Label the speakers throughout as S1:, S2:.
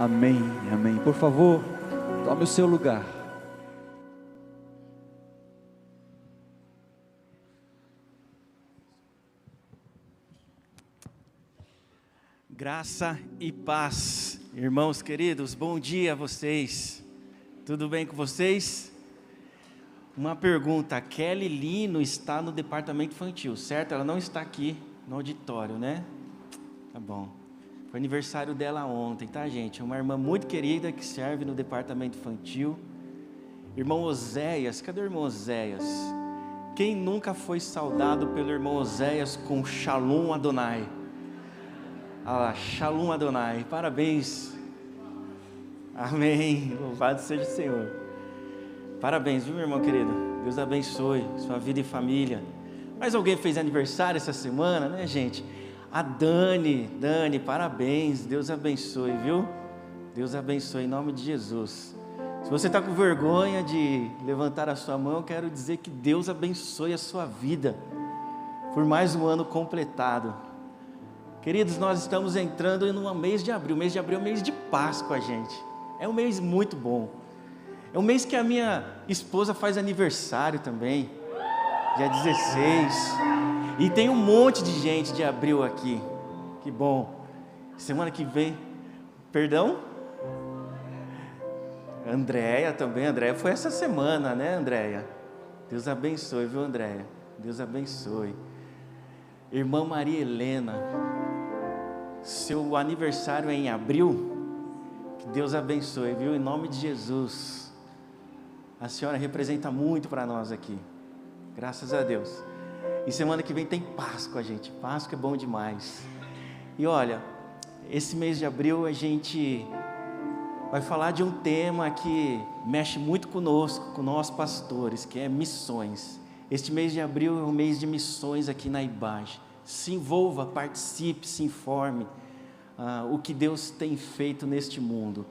S1: Amém, amém. Por favor, tome o seu lugar.
S2: Graça e paz, irmãos queridos, bom dia a vocês, tudo bem com vocês? Uma pergunta, a Kelly Lino está no departamento infantil, certo? Ela não está aqui no auditório, né? Tá bom, foi aniversário dela ontem, tá, gente? É uma irmã muito querida que serve no departamento infantil. Irmão Oséias, cadê o irmão Oséias? Quem nunca foi saudado pelo irmão Oséias com Shalom Adonai? Ah, Shalom Adonai, parabéns, amém, louvado seja o Senhor, parabéns, viu, meu irmão querido, Deus abençoe sua vida e família. Mas alguém fez aniversário essa semana, né, gente? A Dani, parabéns, Deus abençoe, viu? Deus abençoe, em nome de Jesus. Se você está com vergonha de levantar a sua mão, eu quero dizer que Deus abençoe a sua vida, por mais um ano completado. Queridos, nós estamos entrando no mês de abril. O mês de abril é o mês de Páscoa, gente. É um mês muito bom. É um mês que a minha esposa faz aniversário também, dia 16. E tem um monte de gente de abril aqui. Que bom. Semana que vem, perdão? Andréia também. Andréia foi essa semana, né, Andréia? Deus abençoe, viu, Andréia? Deus abençoe. Irmã Maria Helena, seu aniversário é em abril, que Deus abençoe, viu? Em nome de Jesus. A senhora representa muito para nós aqui, graças a Deus. E semana que vem tem Páscoa, gente. Páscoa é bom demais. E olha, esse mês de abril a gente vai falar de um tema que mexe muito conosco, com nós pastores, que é missões. Este mês de abril é um mês de missões aqui na IBAGE. Se envolva, participe, se informe o que Deus tem feito neste mundo.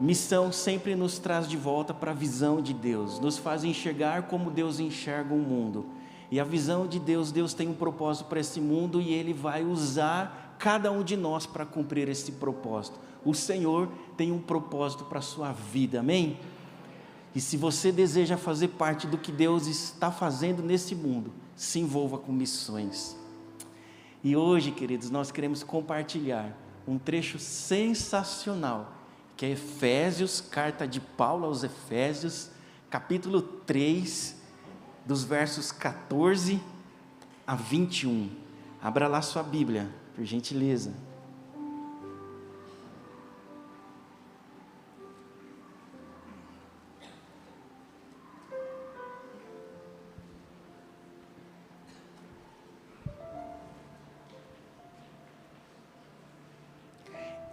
S2: Missão sempre nos traz de volta para a visão de Deus, nos faz enxergar como Deus enxerga o mundo. E a visão de Deus, Deus tem um propósito para esse mundo e Ele vai usar cada um de nós para cumprir esse propósito. O Senhor tem um propósito para a sua vida, amém? E se você deseja fazer parte do que Deus está fazendo nesse mundo, se envolva com missões. E hoje, queridos, nós queremos compartilhar um trecho sensacional, que é Efésios, carta de Paulo aos Efésios, capítulo 3, dos versos 14 a 21. Abra lá sua Bíblia, por gentileza.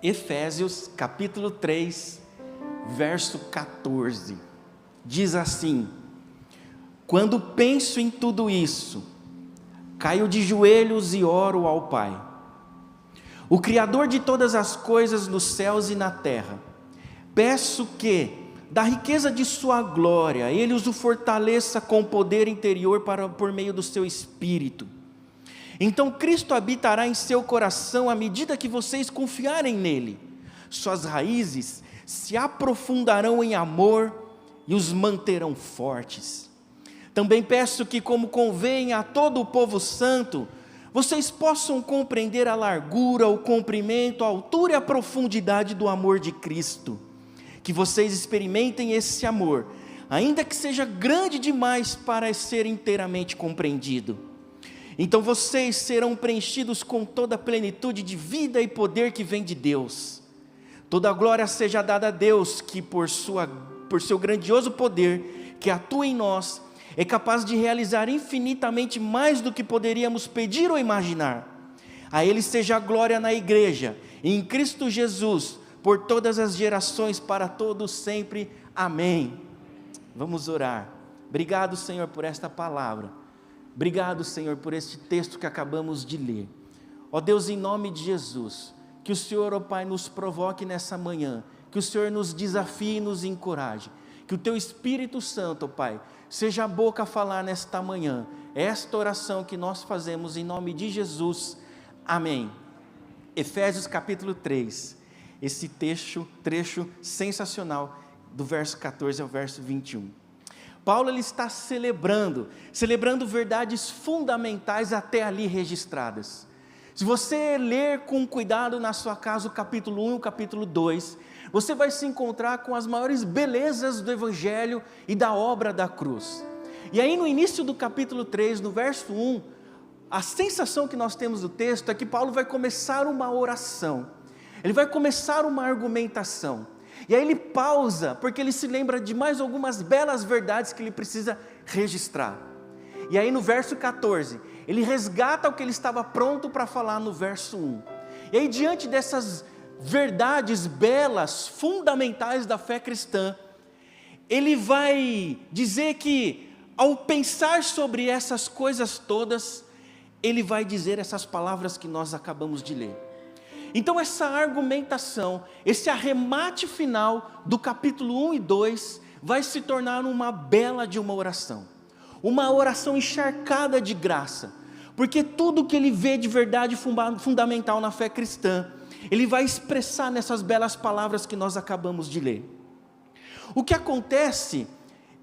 S2: Efésios capítulo 3, verso 14, diz assim: quando penso em tudo isso, caio de joelhos e oro ao Pai, o Criador de todas as coisas nos céus e na terra. Peço que, da riqueza de sua glória, Ele os fortaleça com poder interior por meio do seu Espírito. Então Cristo habitará em seu coração à medida que vocês confiarem nele. Suas raízes se aprofundarão em amor e os manterão fortes. Também peço que, como convém a todo o povo santo, vocês possam compreender a largura, o comprimento, a altura e a profundidade do amor de Cristo. Que vocês experimentem esse amor, ainda que seja grande demais para ser inteiramente compreendido. Então vocês serão preenchidos com toda a plenitude de vida e poder que vem de Deus. Toda a glória seja dada a Deus, que por seu grandioso poder, que atua em nós, é capaz de realizar infinitamente mais do que poderíamos pedir ou imaginar. A Ele seja a glória na igreja, e em Cristo Jesus, por todas as gerações, para todos sempre. Amém. Vamos orar. Obrigado, Senhor, por esta palavra. Obrigado, Senhor, por este texto que acabamos de ler. Ó Deus, em nome de Jesus, que o Senhor, ó Pai, nos provoque nessa manhã, que o Senhor nos desafie e nos encoraje, que o Teu Espírito Santo, ó Pai, seja a boca a falar nesta manhã, esta oração que nós fazemos em nome de Jesus, amém. Efésios capítulo 3, esse trecho sensacional do verso 14 ao verso 21. Paulo ele está celebrando verdades fundamentais até ali registradas. Se você ler com cuidado na sua casa o capítulo 1 e o capítulo 2, você vai se encontrar com as maiores belezas do Evangelho e da obra da cruz. E aí no início do capítulo 3, no verso 1, a sensação que nós temos do texto é que Paulo vai começar uma oração, ele vai começar uma argumentação, e aí ele pausa, porque ele se lembra de mais algumas belas verdades que ele precisa registrar. E aí no verso 14, ele resgata o que ele estava pronto para falar no verso 1. E aí diante dessas verdades belas, fundamentais da fé cristã, ele vai dizer que, ao pensar sobre essas coisas todas, ele vai dizer essas palavras que nós acabamos de ler. Então essa argumentação, esse arremate final do capítulo 1 e 2, vai se tornar uma bela de uma oração encharcada de graça, porque tudo que ele vê de verdade fundamental na fé cristã, ele vai expressar nessas belas palavras que nós acabamos de ler. O que acontece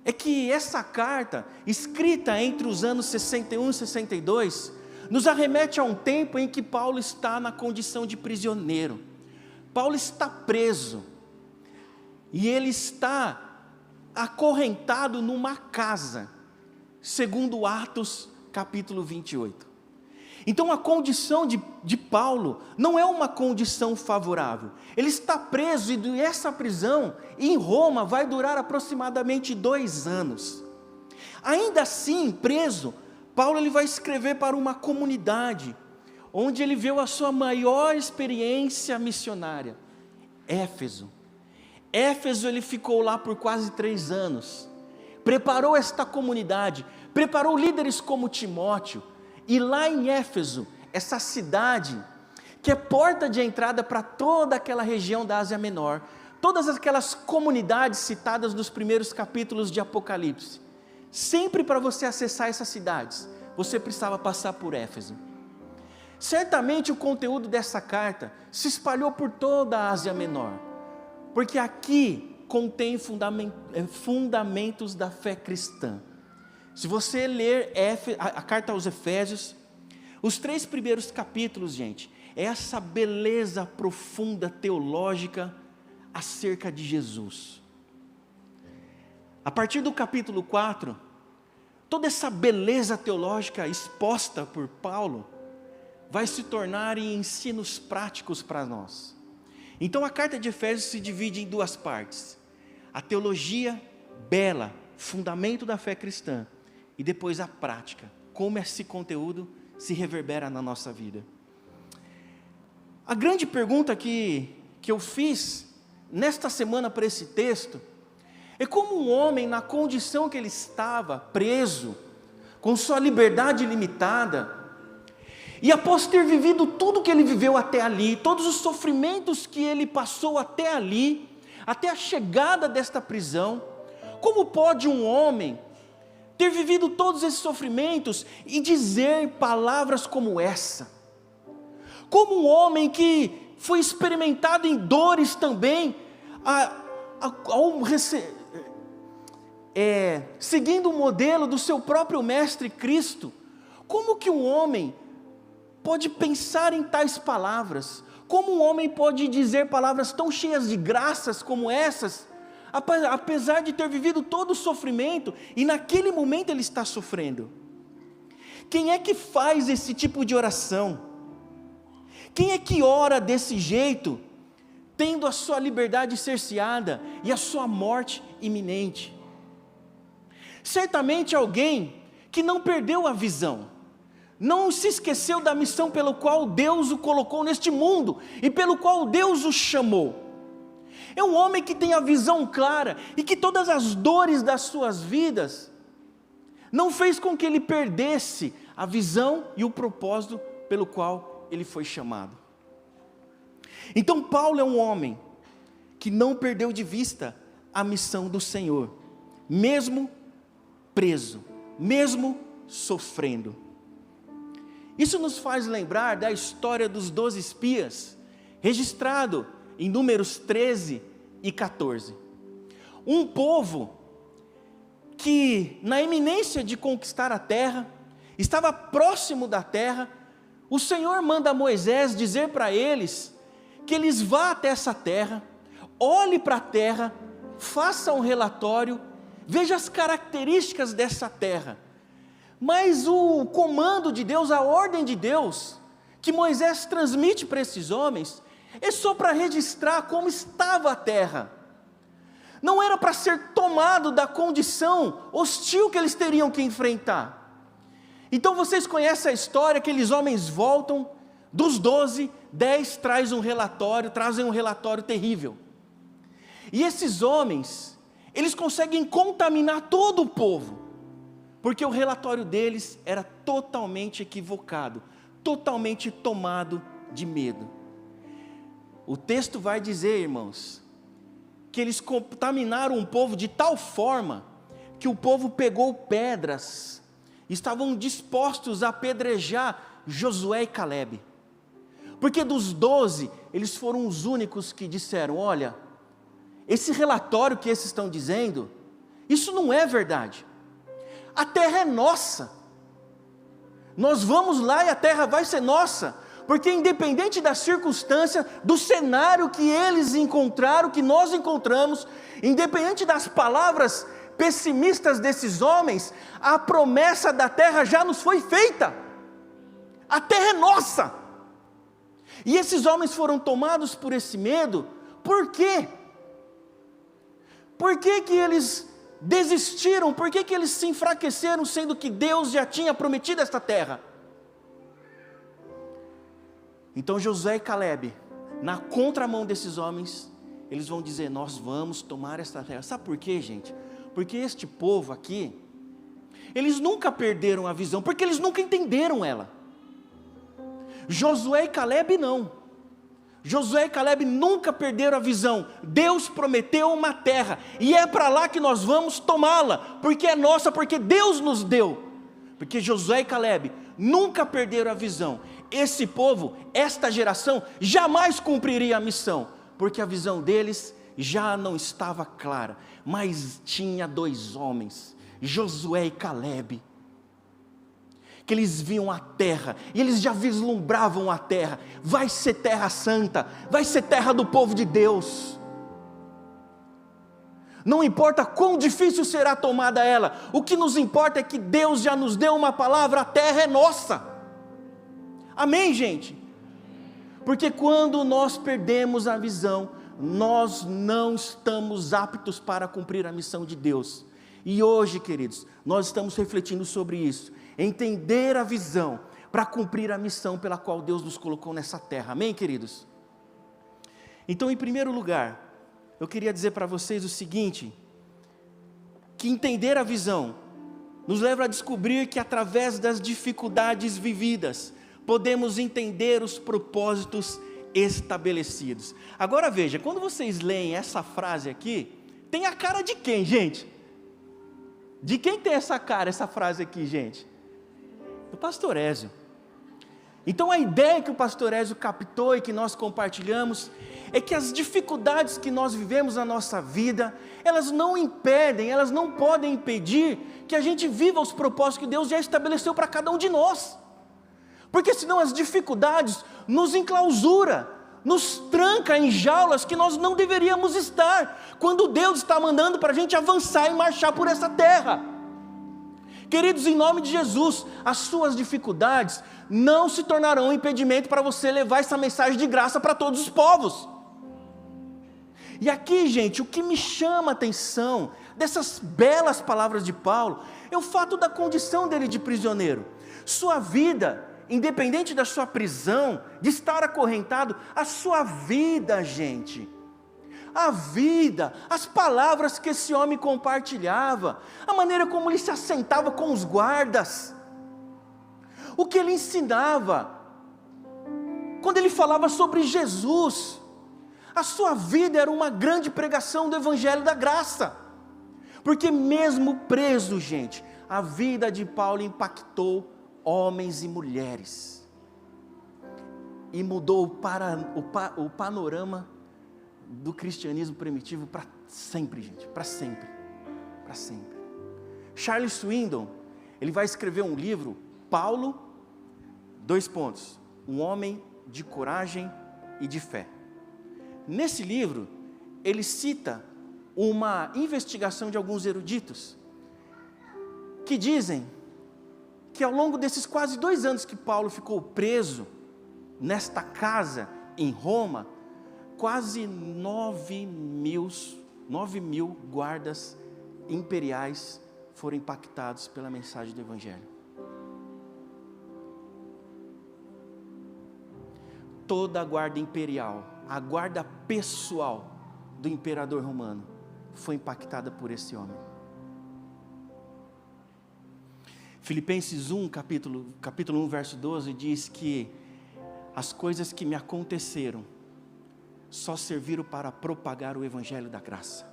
S2: é que essa carta, escrita entre os anos 61 e 62, nos arremete a um tempo em que Paulo está na condição de prisioneiro. Paulo está preso, e ele está acorrentado numa casa, segundo Atos capítulo 28. Então a condição de Paulo não é uma condição favorável. Ele está preso, e essa prisão em Roma vai durar aproximadamente 2 anos. Ainda assim, preso, Paulo ele vai escrever para uma comunidade, onde ele viu a sua maior experiência missionária, Éfeso. Éfeso ele ficou lá por quase 3 anos, preparou esta comunidade, preparou líderes como Timóteo, e lá em Éfeso, essa cidade, que é porta de entrada para toda aquela região da Ásia Menor, todas aquelas comunidades citadas nos primeiros capítulos de Apocalipse, sempre para você acessar essas cidades, você precisava passar por Éfeso. Certamente o conteúdo dessa carta se espalhou por toda a Ásia Menor, porque aqui contém fundamentos da fé cristã. Se você ler a carta aos Efésios, os 3 primeiros capítulos, gente, é essa beleza profunda teológica acerca de Jesus. A partir do capítulo 4, toda essa beleza teológica exposta por Paulo vai se tornar em ensinos práticos para nós. Então a carta de Efésios se divide em 2 partes: a teologia bela, fundamento da fé cristã, e depois a prática, como esse conteúdo se reverbera na nossa vida. A grande pergunta que eu fiz nesta semana para esse texto é como um homem, na condição que ele estava, preso, com sua liberdade limitada, e após ter vivido tudo que ele viveu até ali, todos os sofrimentos que ele passou até ali, até a chegada desta prisão, como pode um homem ter vivido todos esses sofrimentos e dizer palavras como essa? Como um homem que foi experimentado em dores também, seguindo o modelo do seu próprio mestre Cristo, como que um homem pode pensar em tais palavras? Como um homem pode dizer palavras tão cheias de graças como essas, apesar de ter vivido todo o sofrimento, e naquele momento ele está sofrendo? Quem é que faz esse tipo de oração? Quem é que ora desse jeito, tendo a sua liberdade cerceada e a sua morte iminente? Certamente alguém que não perdeu a visão, não se esqueceu da missão pelo qual Deus o colocou neste mundo, e pelo qual Deus o chamou. É um homem que tem a visão clara, e que todas as dores das suas vidas, não fez com que ele perdesse a visão e o propósito pelo qual ele foi chamado. Então Paulo é um homem que não perdeu de vista a missão do Senhor, mesmo preso, mesmo sofrendo. Isso nos faz lembrar da história dos 12 espias, registrado em Números 13 e 14. Um povo que, na iminência de conquistar a terra, estava próximo da terra, o Senhor manda Moisés dizer para eles que eles vá até essa terra, olhe para a terra, faça um relatório, veja as características dessa terra. Mas o comando de Deus, a ordem de Deus, que Moisés transmite para esses homens, é só para registrar como estava a terra. Não era para ser tomado da condição hostil que eles teriam que enfrentar. Então vocês conhecem a história, aqueles homens voltam, dos 12, 10 trazem um relatório terrível. E esses homens, eles conseguem contaminar todo o povo, porque o relatório deles era totalmente equivocado, totalmente tomado de medo. O texto vai dizer, irmãos, que eles contaminaram o povo de tal forma, que o povo pegou pedras, estavam dispostos a apedrejar Josué e Calebe, porque dos 12, eles foram os únicos que disseram, olha, esse relatório que esses estão dizendo, isso não é verdade, a terra é nossa, nós vamos lá e a terra vai ser nossa, porque independente da circunstância, do cenário que eles encontraram, que nós encontramos, independente das palavras pessimistas desses homens, a promessa da terra já nos foi feita, a terra é nossa. E esses homens foram tomados por esse medo, por quê? Por que que eles desistiram? Por que que eles se enfraqueceram, sendo que Deus já tinha prometido esta terra? Então Josué e Calebe, na contramão desses homens, eles vão dizer, nós vamos tomar esta terra. Sabe por quê, gente? Porque este povo aqui, eles nunca perderam a visão, porque eles nunca entenderam ela. Josué e Calebe não. Josué e Calebe nunca perderam a visão. Deus prometeu uma terra, e é para lá que nós vamos tomá-la, porque é nossa, porque Deus nos deu. Porque Josué e Calebe nunca perderam a visão. Esse povo, esta geração, jamais cumpriria a missão, porque a visão deles já não estava clara. Mas tinha 2 homens, Josué e Calebe, que eles viam a terra, e eles já vislumbravam a terra, vai ser terra santa, vai ser terra do povo de Deus, não importa quão difícil será tomada ela, o que nos importa é que Deus já nos deu uma palavra, a terra é nossa, amém, gente? Porque quando nós perdemos a visão, nós não estamos aptos para cumprir a missão de Deus, e hoje, queridos, nós estamos refletindo sobre isso, entender a visão, para cumprir a missão pela qual Deus nos colocou nessa terra, amém, queridos? Então, em primeiro lugar, eu queria dizer para vocês o seguinte, que entender a visão, nos leva a descobrir que através das dificuldades vividas, podemos entender os propósitos estabelecidos. Agora veja, quando vocês leem essa frase aqui, tem a cara de quem, gente? De quem tem essa cara, essa frase aqui, gente? Do pastor Ézio. Então a ideia que o pastor Ézio captou e que nós compartilhamos, é que as dificuldades que nós vivemos na nossa vida, elas não impedem, elas não podem impedir que a gente viva os propósitos que Deus já estabeleceu para cada um de nós, porque senão as dificuldades nos enclausura, nos tranca em jaulas que nós não deveríamos estar, quando Deus está mandando para a gente avançar e marchar por essa terra. Queridos, em nome de Jesus, as suas dificuldades não se tornarão um impedimento para você levar essa mensagem de graça para todos os povos. E aqui, gente, o que me chama a atenção dessas belas palavras de Paulo, é o fato da condição dele de prisioneiro. Sua vida, independente da sua prisão, de estar acorrentado, a sua vida, gente, a vida, as palavras que esse homem compartilhava, a maneira como ele se assentava com os guardas, o que ele ensinava, quando ele falava sobre Jesus, a sua vida era uma grande pregação do Evangelho da Graça, porque mesmo preso, gente, a vida de Paulo impactou homens e mulheres, e mudou o panorama do cristianismo primitivo para sempre, gente, para sempre, para sempre. Charles Swindoll, ele vai escrever um livro, Paulo, um homem de coragem e de fé. Nesse livro, ele cita uma investigação de alguns eruditos, que dizem que ao longo desses quase 2 anos que Paulo ficou preso, nesta casa em Roma, quase 9 mil guardas imperiais foram impactados pela mensagem do Evangelho. Toda a guarda imperial, a guarda pessoal do imperador romano, foi impactada por esse homem. Filipenses 1, capítulo 1, verso 12, diz que as coisas que me aconteceram só serviram para propagar o Evangelho da graça.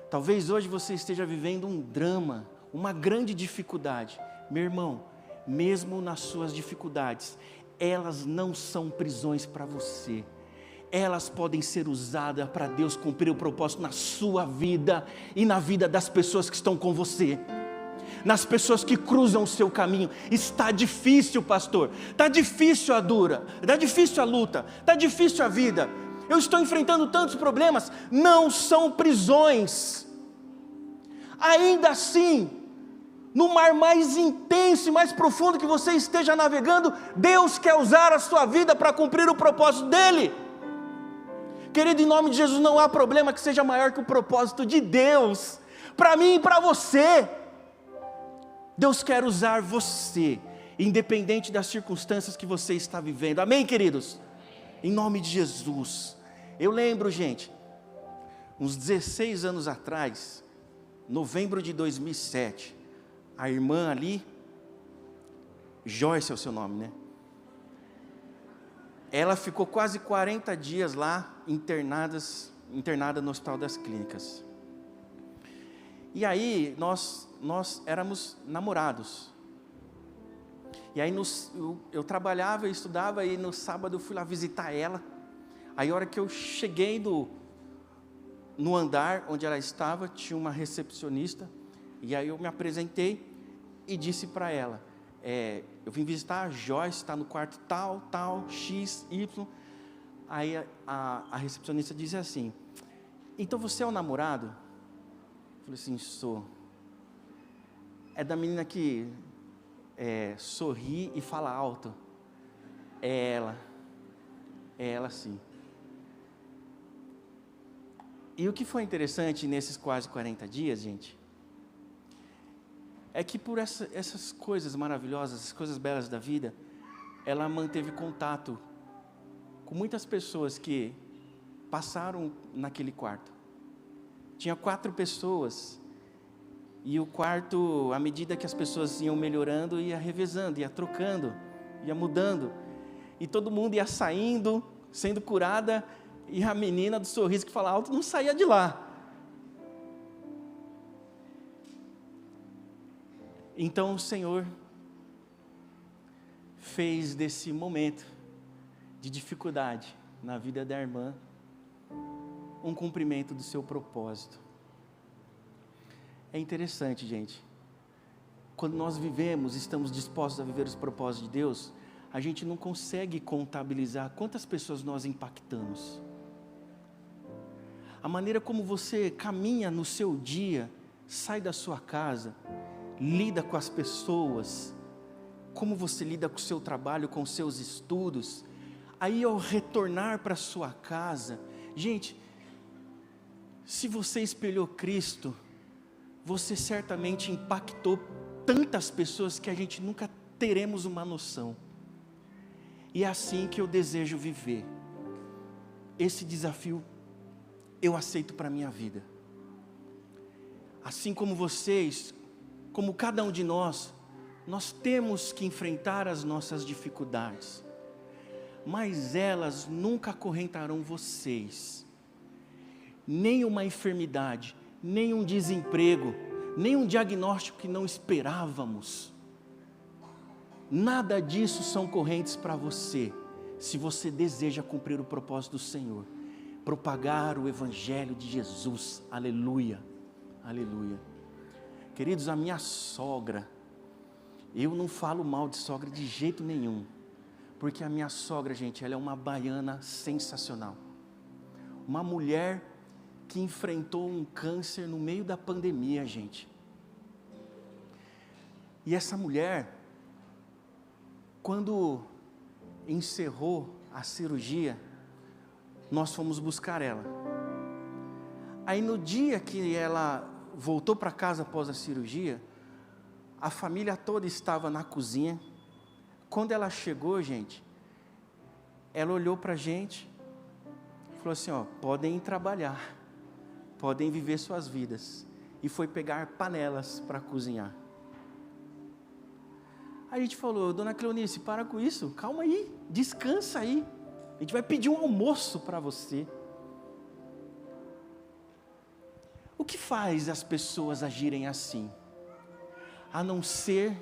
S2: Talvez hoje você esteja vivendo um drama, uma grande dificuldade. Meu irmão, mesmo nas suas dificuldades, elas não são prisões para você. Elas podem ser usadas para Deus cumprir o propósito na sua vida e na vida das pessoas que estão com você, nas pessoas que cruzam o seu caminho. Está difícil, pastor, está difícil a dura, está difícil a luta, está difícil a vida, eu estou enfrentando tantos problemas. Não são prisões. Ainda assim, no mar mais intenso e mais profundo que você esteja navegando, Deus quer usar a sua vida para cumprir o propósito dEle. Querido, em nome de Jesus, não há problema que seja maior que o propósito de Deus, para mim e para você. Deus quer usar você, independente das circunstâncias que você está vivendo. Amém, queridos? Em nome de Jesus. Eu lembro, gente, uns 16 anos atrás, novembro de 2007, a irmã ali, Joyce é o seu nome, né? Ela ficou quase 40 dias lá, internada no Hospital das Clínicas. E aí, nós éramos namorados. E aí, eu trabalhava e estudava, e no sábado eu fui lá visitar ela. Aí, a hora que eu cheguei no andar onde ela estava, tinha uma recepcionista. E aí, eu me apresentei e disse para ela, eu vim visitar a Joyce, está no quarto tal, X, Y. Aí, a recepcionista disse assim, então você é o namorado? Eu falei assim, sou. É da menina que sorri e fala alto. É ela sim. E o que foi interessante nesses quase 40 dias, gente, é que por essas coisas maravilhosas, essas coisas belas da vida, ela manteve contato com muitas pessoas que passaram naquele quarto. Tinha 4 pessoas, e o quarto, à medida que as pessoas iam melhorando, ia revezando, ia trocando, ia mudando, e todo mundo ia saindo, sendo curada, e a menina do sorriso que fala alto não saía de lá. Então o Senhor fez desse momento de dificuldade na vida da irmã um cumprimento do seu propósito. É interessante, gente, quando nós estamos dispostos a viver os propósitos de Deus, a gente não consegue contabilizar quantas pessoas nós impactamos. A maneira como você caminha no seu dia, sai da sua casa, lida com as pessoas, como você lida com o seu trabalho, com os seus estudos, aí ao retornar para a sua casa, gente, se você espelhou Cristo, você certamente impactou tantas pessoas que a gente nunca teremos uma noção. E é assim que eu desejo viver. Esse desafio eu aceito para a minha vida. Assim como vocês, como cada um de nós temos que enfrentar as nossas dificuldades, mas elas nunca acorrentarão vocês. Nem uma enfermidade, nem um desemprego, nem um diagnóstico que não esperávamos. Nada disso são correntes para você, se você deseja cumprir o propósito do Senhor, propagar o Evangelho de Jesus, aleluia, aleluia. Queridos, a minha sogra, eu não falo mal de sogra de jeito nenhum, porque a minha sogra, gente, ela é uma baiana sensacional, uma mulher que enfrentou um câncer no meio da pandemia, gente, e essa mulher, quando encerrou a cirurgia, nós fomos buscar ela. Aí no dia que ela voltou para casa após a cirurgia, a família toda estava na cozinha. Quando ela chegou, gente, ela olhou para a gente e falou assim, ó, podem ir trabalhar, podem viver suas vidas. E foi pegar panelas para cozinhar. Aí a gente falou, dona Cleonice, para com isso, calma aí, descansa aí. A gente vai pedir um almoço para você. O que faz as pessoas agirem assim? A não ser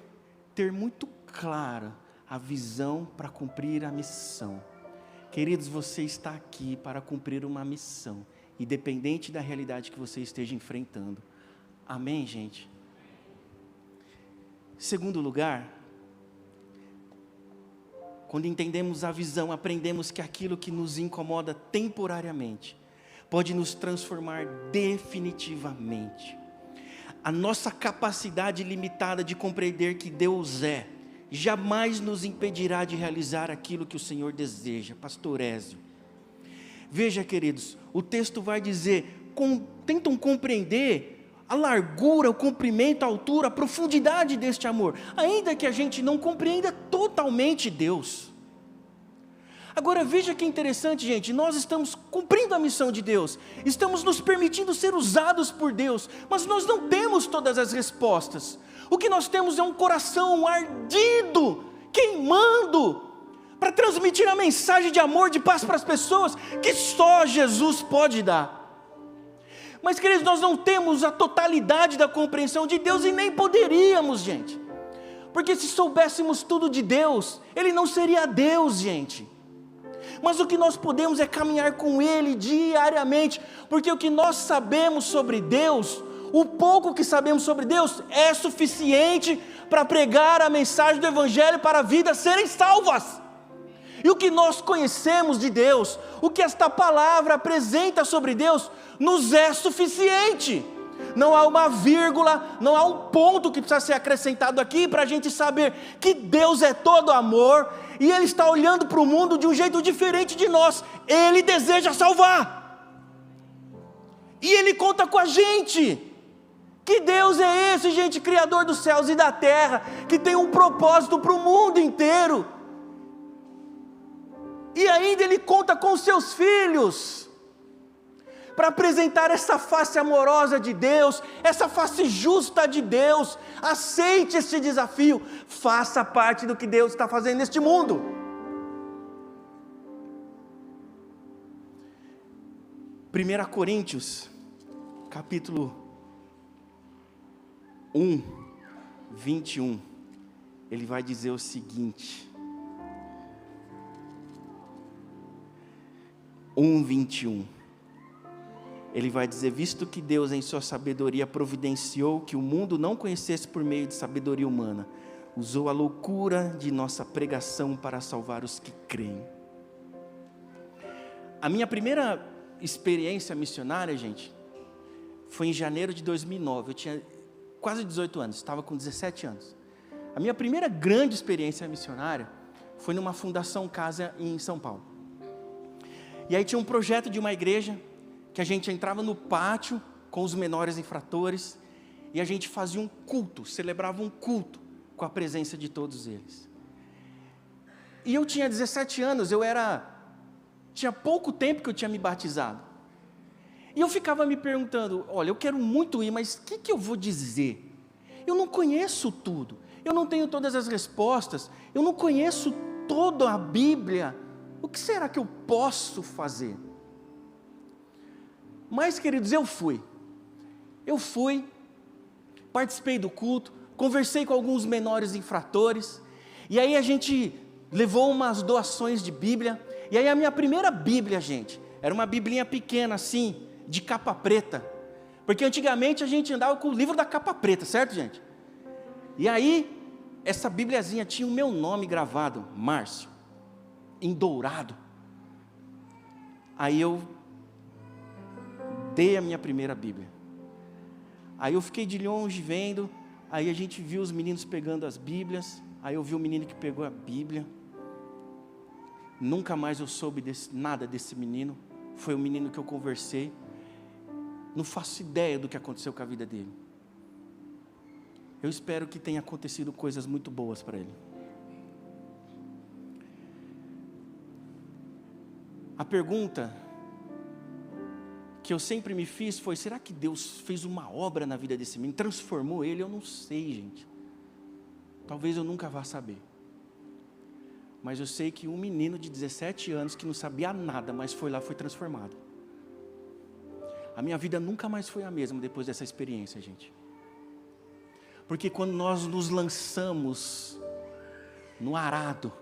S2: ter muito clara a visão para cumprir a missão. Queridos, você está aqui para cumprir uma missão, independente da realidade que você esteja enfrentando. Amém, gente? Segundo lugar, quando entendemos a visão, aprendemos que aquilo que nos incomoda temporariamente pode nos transformar definitivamente. A nossa capacidade limitada de compreender que Deus é, jamais nos impedirá de realizar aquilo que o Senhor deseja. Pastor Ézio, veja, queridos, o texto vai dizer, tentam compreender a largura, o comprimento, a altura, a profundidade deste amor, ainda que a gente não compreenda totalmente Deus. Agora veja que interessante, gente, nós estamos cumprindo a missão de Deus, estamos nos permitindo ser usados por Deus, mas nós não temos todas as respostas. O que nós temos é um coração ardido, queimando, para transmitir a mensagem de amor, de paz para as pessoas, que só Jesus pode dar. Mas, queridos, nós não temos a totalidade da compreensão de Deus e nem poderíamos, gente. Porque se soubéssemos tudo de Deus, Ele não seria Deus, gente. Mas o que nós podemos é caminhar com Ele diariamente, porque o que nós sabemos sobre Deus, o pouco que sabemos sobre Deus, é suficiente para pregar a mensagem do Evangelho para vidas serem salvas. E o que nós conhecemos de Deus, o que esta palavra apresenta sobre Deus, nos é suficiente. Não há uma vírgula, não há um ponto que precisa ser acrescentado aqui para a gente saber que Deus é todo amor e Ele está olhando para o mundo de um jeito diferente de nós. Ele deseja salvar e Ele conta com a gente. Que Deus é esse, gente, Criador dos céus e da terra, que tem um propósito para o mundo inteiro, e ainda Ele conta com os seus filhos, para apresentar essa face amorosa de Deus, essa face justa de Deus. Aceite este desafio, faça parte do que Deus está fazendo neste mundo. Primeira Coríntios, capítulo 1, 21, ele vai dizer o seguinte, 1:21, ele vai dizer, visto que Deus em sua sabedoria providenciou que o mundo não conhecesse por meio de sabedoria humana, usou a loucura de nossa pregação para salvar os que creem. A minha primeira experiência missionária, gente, foi em janeiro de 2009, eu tinha quase 18 anos, estava com 17 anos. A minha primeira grande experiência missionária foi numa fundação casa em São Paulo. E aí tinha um projeto de uma igreja, que a gente entrava no pátio com os menores infratores, e a gente fazia um culto, celebrava um culto com a presença de todos eles. E eu tinha 17 anos, tinha pouco tempo que eu tinha me batizado. E eu ficava me perguntando, olha, eu quero muito ir, mas o que eu vou dizer? Eu não conheço tudo, eu não tenho todas as respostas, eu não conheço toda a Bíblia, o que será que eu posso fazer? Mas, queridos, eu fui, participei do culto, conversei com alguns menores infratores, e aí a gente levou umas doações de Bíblia. E aí a minha primeira Bíblia, gente, era uma biblinha pequena assim, de capa preta. Porque antigamente a gente andava com o livro da capa preta, certo, gente? E aí, essa bibliazinha tinha o meu nome gravado, Márcio, em dourado. Aí eu dei a minha primeira Bíblia. Aí eu fiquei de longe vendo, aí a gente viu os meninos pegando as Bíblias, aí eu vi o menino que pegou a Bíblia. Nunca mais eu soube nada desse menino, foi o menino que eu conversei. Não faço ideia do que aconteceu com a vida dele. Eu espero que tenha acontecido coisas muito boas para ele. A pergunta que eu sempre me fiz foi: será que Deus fez uma obra na vida desse menino? Transformou ele? Eu não sei, gente. Talvez eu nunca vá saber. Mas eu sei que um menino de 17 anos que não sabia nada, mas foi lá, foi transformado. A minha vida nunca mais foi a mesma depois dessa experiência, gente. Porque quando nós nos lançamos no arado,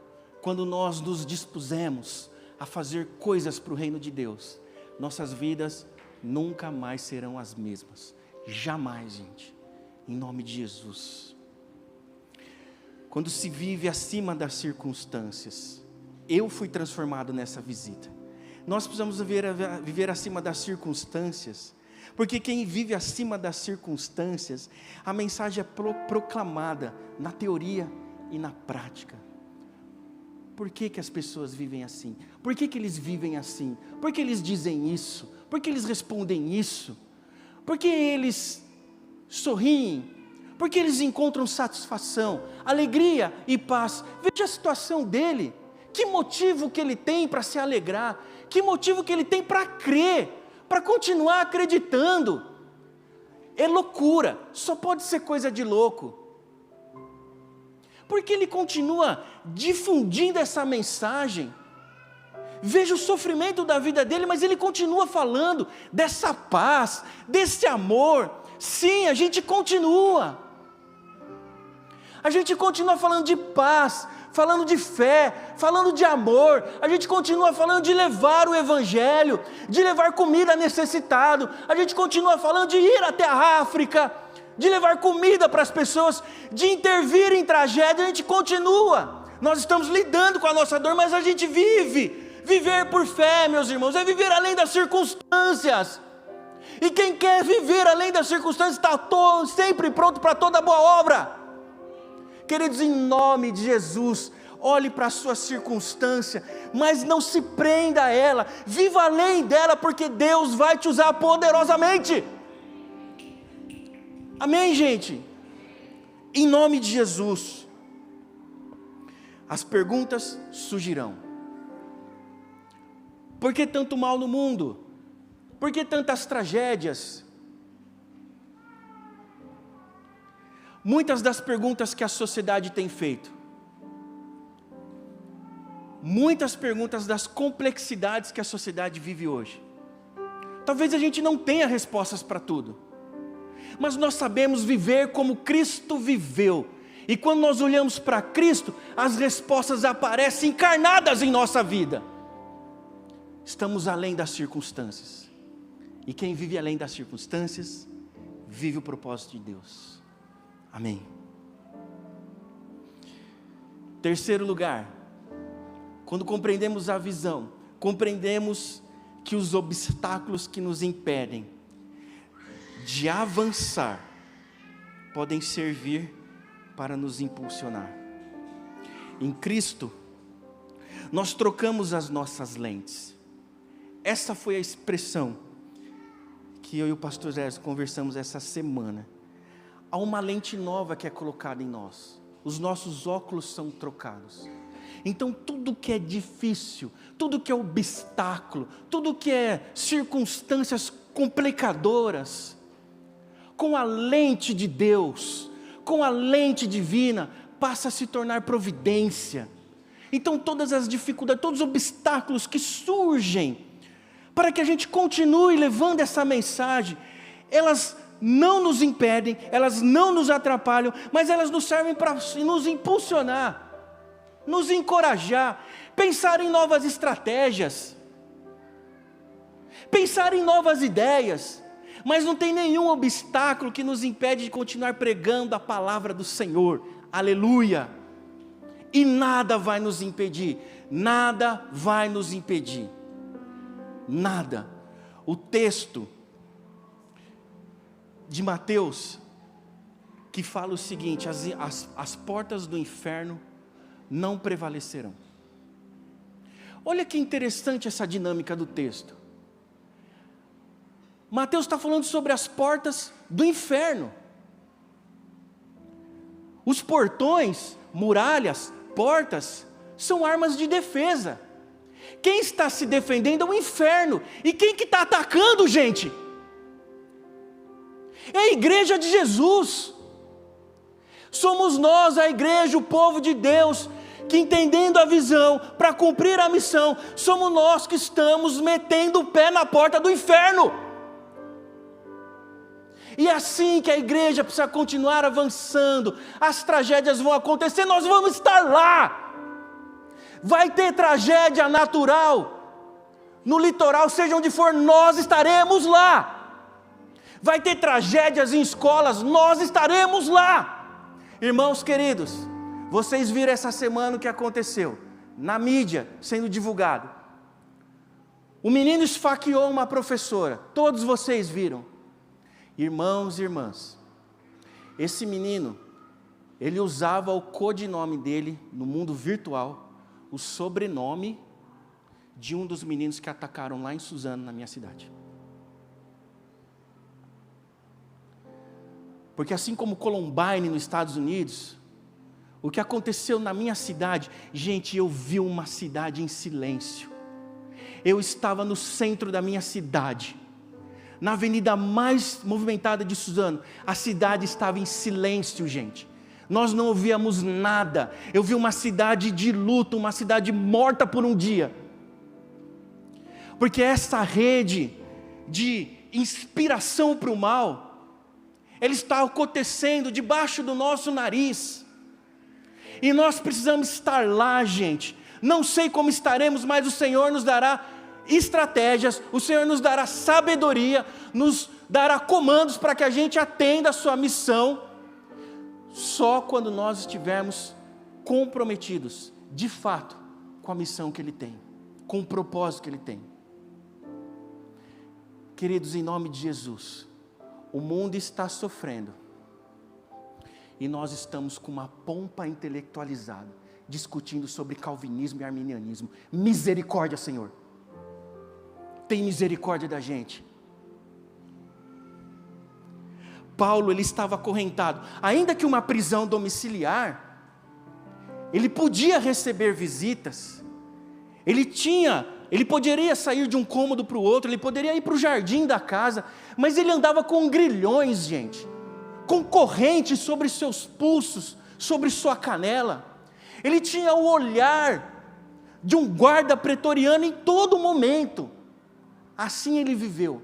S2: quando nós nos dispusemos a fazer coisas para o reino de Deus, nossas vidas nunca mais serão as mesmas. Jamais, gente. Em nome de Jesus. Quando se vive acima das circunstâncias, eu fui transformado nessa visita. Nós precisamos viver acima das circunstâncias, porque quem vive acima das circunstâncias, a mensagem é proclamada na teoria e na prática. Por que as pessoas vivem assim? Por que eles vivem assim? Por que eles dizem isso? Por que eles respondem isso? Por que eles sorriem? Por que eles encontram satisfação, alegria e paz? Veja a situação dele. Que motivo que ele tem para se alegrar? Que motivo que ele tem para crer? Para continuar acreditando? É loucura, só pode ser coisa de louco. Porque ele continua difundindo essa mensagem. Veja o sofrimento da vida dele, mas ele continua falando dessa paz, desse amor. Sim, a gente continua. A gente continua falando de paz, falando de fé, falando de amor. A gente continua falando de levar o evangelho, de levar comida a necessitado. A gente continua falando de ir até a África, de levar comida para as pessoas, de intervir em tragédia. A gente continua. Nós estamos lidando com a nossa dor, mas a gente vive. Viver por fé, meus irmãos, é viver além das circunstâncias. E quem quer viver além das circunstâncias está sempre pronto para toda boa obra. Queridos, em nome de Jesus, olhe para a sua circunstância, mas não se prenda a ela, viva além dela, porque Deus vai te usar poderosamente. Amém, gente? Em nome de Jesus. As perguntas surgirão. Por que tanto mal no mundo? Por que tantas tragédias? Muitas das perguntas que a sociedade tem feito. Muitas perguntas das complexidades que a sociedade vive hoje. Talvez a gente não tenha respostas para tudo. Mas nós sabemos viver como Cristo viveu. E quando nós olhamos para Cristo, as respostas aparecem encarnadas em nossa vida. Estamos além das circunstâncias. E quem vive além das circunstâncias, vive o propósito de Deus. Amém. Terceiro lugar, quando compreendemos a visão, compreendemos que os obstáculos que nos impedem de avançar, podem servir para nos impulsionar. Em Cristo, nós trocamos as nossas lentes. Essa foi a expressão que eu e o pastor Zé conversamos essa semana. Há uma lente nova que é colocada em nós. Os nossos óculos são trocados. Então tudo que é difícil, tudo que é obstáculo, tudo que é circunstâncias complicadoras, com a lente de Deus, com a lente divina, passa a se tornar providência. Então todas as dificuldades, todos os obstáculos que surgem, para que a gente continue levando essa mensagem, elas não nos impedem, elas não nos atrapalham, mas elas nos servem para nos impulsionar. nos encorajar, pensar em novas estratégias, pensar em novas ideias, mas não tem nenhum obstáculo que nos impede de continuar pregando a palavra do Senhor, aleluia, e nada vai nos impedir, nada vai nos impedir, nada. O texto de Mateus, que fala o seguinte, as portas do inferno não prevalecerão. Olha que interessante essa dinâmica do texto. Mateus está falando sobre as portas do inferno. Os portões, muralhas, portas, são armas de defesa. Quem está se defendendo é o inferno. E quem que está atacando, gente? É a igreja de Jesus. Somos nós, a igreja, o povo de Deus, que entendendo a visão, para cumprir a missão, somos nós que estamos metendo o pé na porta do inferno. E é assim que a igreja precisa continuar avançando. As tragédias vão acontecer, nós vamos estar lá. Vai ter tragédia natural no litoral, seja onde for, nós estaremos lá. Vai ter tragédias em escolas, nós estaremos lá. Irmãos queridos, vocês viram essa semana o que aconteceu na mídia, sendo divulgado. O menino esfaqueou uma professora, todos vocês viram. Irmãos e irmãs, esse menino, ele usava o codinome dele no mundo virtual, o sobrenome de um dos meninos que atacaram lá em Suzano, na minha cidade. Porque assim como Columbine nos Estados Unidos, o que aconteceu na minha cidade, gente, eu vi uma cidade em silêncio. Eu estava no centro da minha cidade, na avenida mais movimentada de Suzano, a cidade estava em silêncio, gente. Nós não ouvíamos nada. Eu vi uma cidade de luto, uma cidade morta por um dia. Porque essa rede de inspiração para o mal, ela está acontecendo debaixo do nosso nariz. E nós precisamos estar lá, gente. Não sei como estaremos, mas o Senhor nos dará estratégias, o Senhor nos dará sabedoria, nos dará comandos para que a gente atenda a sua missão, só quando nós estivermos comprometidos, de fato, com a missão que Ele tem, com o propósito que Ele tem. Queridos, em nome de Jesus, o mundo está sofrendo, e nós estamos com uma pompa intelectualizada, discutindo sobre calvinismo e arminianismo. Misericórdia, Senhor. Tem misericórdia da gente. Paulo, ele estava acorrentado, ainda que uma prisão domiciliar, ele podia receber visitas, ele poderia sair de um cômodo para o outro, ele poderia ir para o jardim da casa, mas ele andava com grilhões, gente, com correntes sobre seus pulsos, sobre sua canela. Ele tinha o olhar de um guarda pretoriano em todo momento. Assim ele viveu.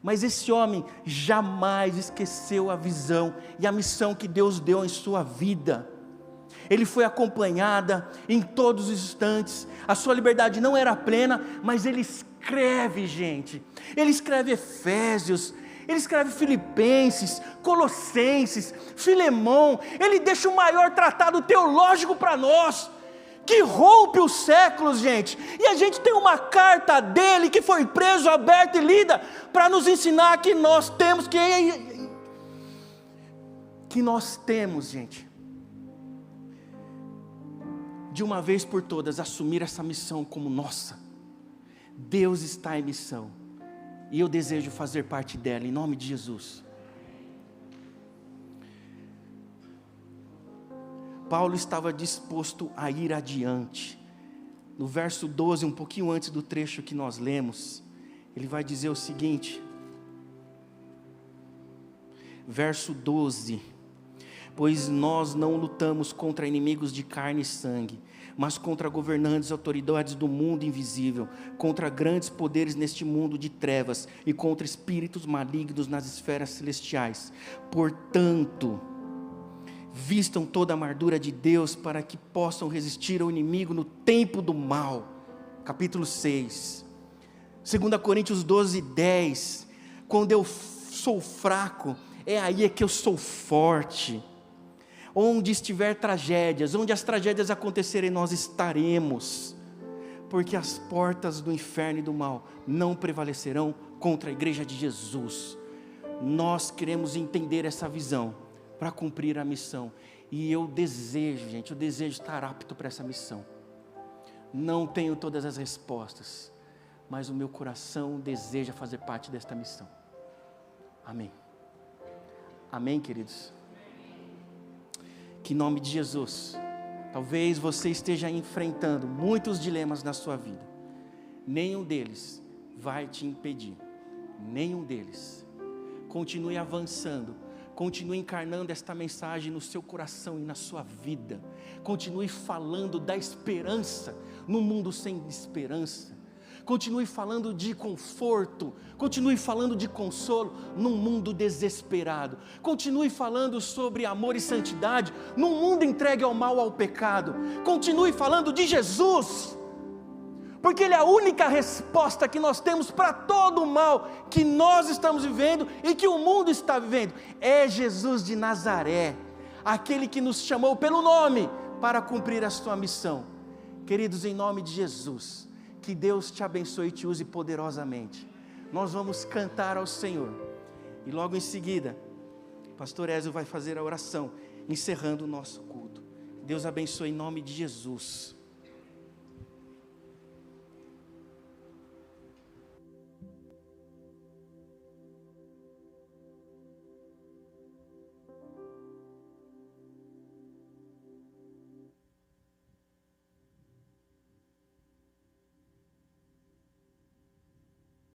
S2: Mas esse homem jamais esqueceu a visão e a missão que Deus deu em sua vida. Ele foi acompanhada em todos os instantes. A sua liberdade não era plena, mas ele escreve, gente. Ele escreve Efésios, ele escreve Filipenses, Colossenses, Filemão. Ele deixa o maior tratado teológico para nós, que rompe os séculos, gente. E a gente tem uma carta dele que foi preso, aberta e lida, para nos ensinar que nós temos gente, de uma vez por todas, assumir essa missão como nossa. Deus está em missão, e eu desejo fazer parte dela, em nome de Jesus. Paulo estava disposto a ir adiante. No verso 12, um pouquinho antes do trecho que nós lemos, ele vai dizer o seguinte, verso 12: pois nós não lutamos contra inimigos de carne e sangue, mas contra governantes e autoridades do mundo invisível, contra grandes poderes neste mundo de trevas e contra espíritos malignos nas esferas celestiais. Portanto, vistam toda a armadura de Deus para que possam resistir ao inimigo no tempo do mal. Capítulo 6. 2 Coríntios 12:10. Quando eu sou fraco, é aí que eu sou forte. Onde estiver tragédias, onde as tragédias acontecerem, nós estaremos, porque as portas do inferno e do mal não prevalecerão contra a igreja de Jesus. Nós queremos entender essa visão para cumprir a missão, e eu desejo estar apto para essa missão. Não tenho todas as respostas, mas o meu coração deseja fazer parte desta missão. Amém. Amém, queridos? Que em nome de Jesus, talvez você esteja enfrentando muitos dilemas na sua vida, nenhum deles vai te impedir, nenhum deles. Continue avançando, continue encarnando esta mensagem no seu coração e na sua vida, continue falando da esperança no mundo sem esperança, continue falando de conforto, continue falando de consolo num mundo desesperado, continue falando sobre amor e santidade num mundo entregue ao mal, ao pecado, continue falando de Jesus, porque Ele é a única resposta que nós temos para todo o mal que nós estamos vivendo e que o mundo está vivendo. É Jesus de Nazaré, aquele que nos chamou pelo nome para cumprir a sua missão. Queridos, em nome de Jesus, que Deus te abençoe e te use poderosamente. Nós vamos cantar ao Senhor, e logo em seguida, o pastor Ézio vai fazer a oração, encerrando o nosso culto. Deus abençoe em nome de Jesus.